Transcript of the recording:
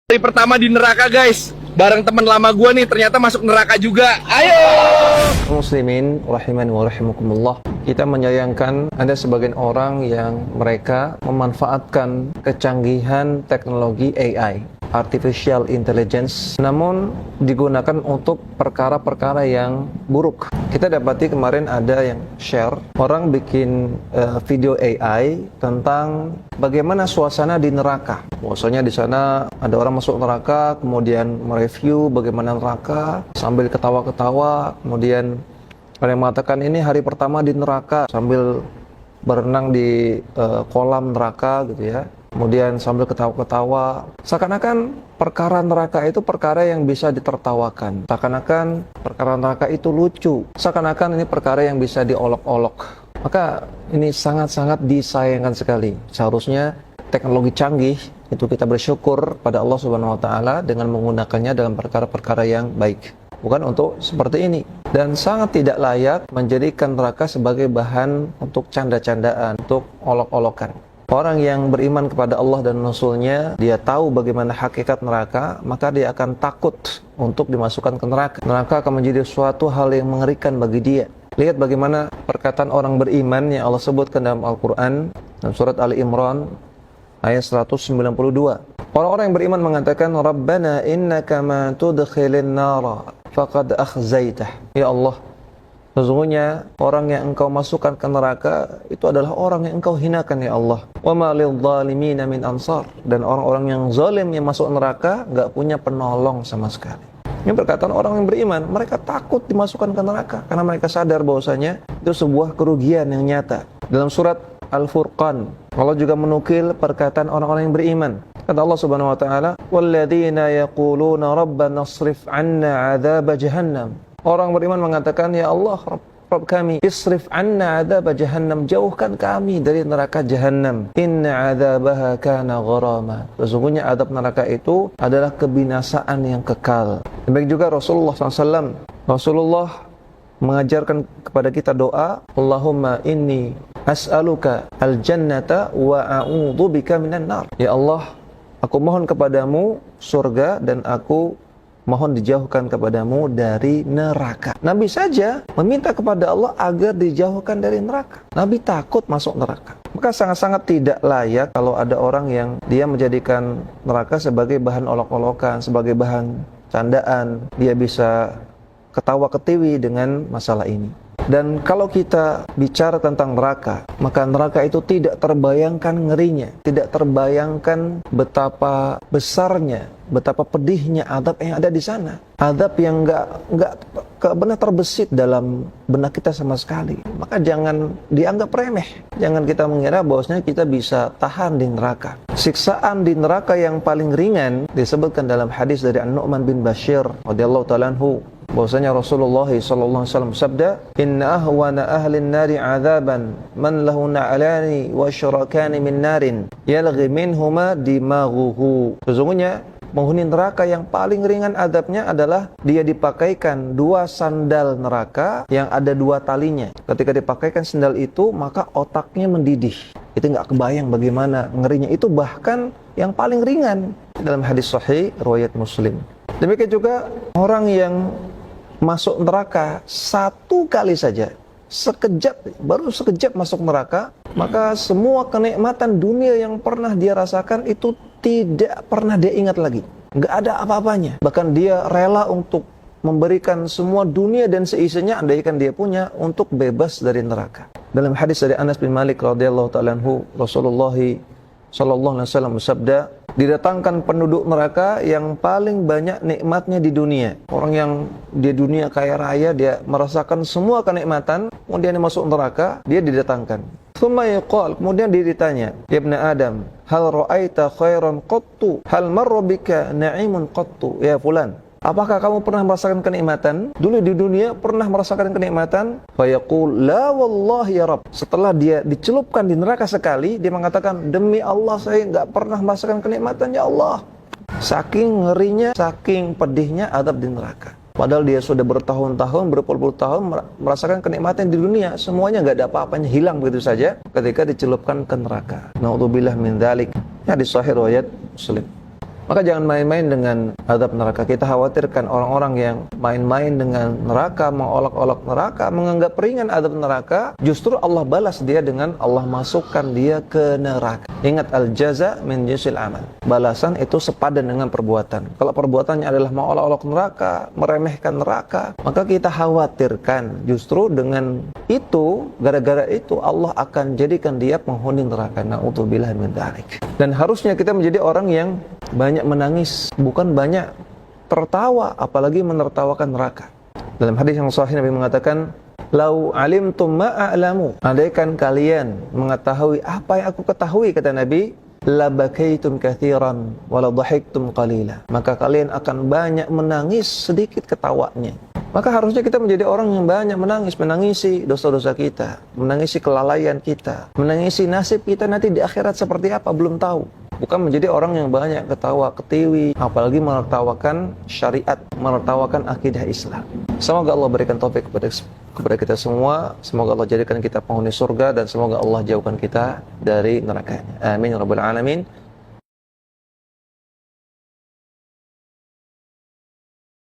Hari pertama di neraka guys, bareng teman lama gue nih ternyata masuk neraka juga. Ayo Muslimin rahimani wa rahimakumullah. Kita menyayangkan ada sebagian orang yang mereka memanfaatkan kecanggihan teknologi AI, Artificial Intelligence, namun digunakan untuk perkara-perkara yang buruk. Kita dapati kemarin ada yang share, orang bikin video AI tentang bagaimana suasana di neraka. Maksudnya di sana ada orang masuk neraka, kemudian mereview bagaimana neraka sambil ketawa-ketawa, kemudian ada yang mengatakan ini hari pertama di neraka sambil berenang di kolam neraka gitu ya. Kemudian sambil ketawa-ketawa, seakan-akan perkara neraka itu perkara yang bisa ditertawakan, seakan-akan perkara neraka itu lucu, seakan-akan ini perkara yang bisa diolok-olok. Maka ini sangat-sangat disayangkan sekali. Seharusnya teknologi canggih itu kita bersyukur pada Allah Subhanahu wa taala dengan menggunakannya dalam perkara-perkara yang baik, bukan untuk seperti ini. Dan sangat tidak layak menjadikan neraka sebagai bahan untuk canda-candaan, untuk olok-olokan. Orang yang beriman kepada Allah dan Rasul-Nya, dia tahu bagaimana hakikat neraka, maka dia akan takut untuk dimasukkan ke neraka. Neraka akan menjadi suatu hal yang mengerikan bagi dia. Lihat bagaimana perkataan orang beriman yang Allah sebutkan dalam Al-Quran, dalam surat Ali Imran, ayat 192. Orang-orang yang beriman mengatakan, Rabbana innaka ma tudkhilin nara faqad akhzaitah. Ya Allah, sesungguhnya orang yang engkau masukkan ke neraka itu adalah orang yang engkau hinakan ya Allah. Wa ma lidh-dhalimina min ansar. Dan orang-orang yang zalim yang masuk neraka enggak punya penolong sama sekali. Ini perkataan orang yang beriman, mereka takut dimasukkan ke neraka karena mereka sadar bahwasanya itu sebuah kerugian yang nyata. Dalam surat Al-Furqan, Allah juga menukil perkataan orang-orang yang beriman. Kata Allah Subhanahu wa taala, "Walladzina yaquluna rabbana isrif 'anna 'adzab jahannam." Orang beriman mengatakan, ya Allah, Rabb kami, isrif anna adzab jahannam, jauhkan kami dari neraka jahannam. Inna adzabaha kana gharama. Sesungguhnya adab neraka itu adalah kebinasaan yang kekal. Demikian juga Rasulullah SAW. Rasulullah mengajarkan kepada kita doa, Allahumma inni as'aluka al-jannata wa a'udzubika minan nar. Ya Allah, aku mohon kepadamu surga dan aku mohon dijauhkan kepadamu dari neraka. Nabi saja meminta kepada Allah agar dijauhkan dari neraka. Nabi takut masuk neraka. Maka sangat-sangat tidak layak kalau ada orang yang dia menjadikan neraka sebagai bahan olok-olokan, sebagai bahan candaan. Dia bisa ketawa-ketiwi dengan masalah ini. Dan kalau kita bicara tentang neraka, maka neraka itu tidak terbayangkan ngerinya, tidak terbayangkan betapa besarnya, betapa pedihnya azab yang ada di sana. Azab yang enggak benar terbesit dalam benak kita sama sekali. Maka jangan dianggap remeh. Jangan kita mengira bahwasanya kita bisa tahan di neraka. Siksaan di neraka yang paling ringan disebutkan dalam hadis dari An-Nu'man bin Bashir radhiyallahu ta'ala anhu, bahwasanya Rasulullah sallallahu alaihi wasallam sabda, "Inna ahwana ahli an-nari 'adzaban man lahu na'lani wa syurakani min narin yalghi minhuma dimaghuhu." Sesungguhnya penghuni neraka yang paling ringan azabnya adalah dia dipakaikan dua sandal neraka yang ada dua talinya. Ketika dipakaikan sandal itu, maka otaknya mendidih. Itu nggak kebayang bagaimana ngerinya. Itu bahkan yang paling ringan dalam hadis sahih riwayat Muslim. Demikian juga orang yang masuk neraka satu kali saja, baru sekejap masuk neraka, maka semua kenikmatan dunia yang pernah dia rasakan itu tidak pernah dia ingat lagi. Nggak ada apa-apanya. Bahkan dia rela untuk memberikan semua dunia dan seisinya, andaikan dia punya, untuk bebas dari neraka. Dalam hadis dari Anas bin Malik radhiyallahu ta'ala anhu, Rasulullah sallallahu alaihi wasallam bersabda, didatangkan penduduk neraka yang paling banyak nikmatnya di dunia. Orang yang di dunia kaya raya, dia merasakan semua kenikmatan, kemudian dia masuk neraka, dia didatangkan. Tsumma yuqal, kemudian dia ditanya, ya ibn Adam, hal ra'aita khairan qattu? Hal marra bika na'imun qattu? Ya fulan, apakah kamu pernah merasakan kenikmatan? Dulu di dunia pernah merasakan kenikmatan? Fayaqul, la wallahi ya Rabb. Setelah dia dicelupkan di neraka sekali, dia mengatakan, demi Allah saya enggak pernah merasakan kenikmatan ya Allah. Saking ngerinya, saking pedihnya azab di neraka. Padahal dia sudah bertahun-tahun, berpuluh-puluh tahun merasakan kenikmatan di dunia, semuanya enggak ada apa-apanya, hilang begitu saja ketika dicelupkan ke neraka. Na'udzubillah min dzalik. Hadis sahih riwayat Muslim. Maka jangan main-main dengan azab neraka. Kita khawatirkan orang-orang yang main-main dengan neraka, mengolok-olok neraka, menganggap ringan azab neraka, justru Allah balas dia dengan Allah masukkan dia ke neraka. Ingat, al-jaza min jinsil amal. Balasan itu sepadan dengan perbuatan. Kalau perbuatannya adalah mengolok-olok neraka, meremehkan neraka, maka kita khawatirkan justru dengan itu, gara-gara itu Allah akan jadikan dia penghuni neraka. Na'udzubillah min dzalik. Dan harusnya kita menjadi orang yang banyak menangis, bukan banyak tertawa, apalagi menertawakan neraka. Dalam hadis yang sahih Nabi mengatakan, "Lau alimtum ma a'lamu." Andaikan kalian mengetahui apa yang aku ketahui, kata Nabi, "Labakaitum katsiran wa la dhahiktum qalila." Maka kalian akan banyak menangis, sedikit ketawanya. Maka harusnya kita menjadi orang yang banyak menangis, menangisi dosa-dosa kita, menangisi kelalaian kita, menangisi nasib kita nanti di akhirat seperti apa, belum tahu. Bukan menjadi orang yang banyak ketawa, ketiwi, apalagi menertawakan syariat, menertawakan akidah Islam. Semoga Allah berikan taufik kepada kita semua. Semoga Allah jadikan kita penghuni surga dan semoga Allah jauhkan kita dari nerakanya. Amin ya rabbal alamin.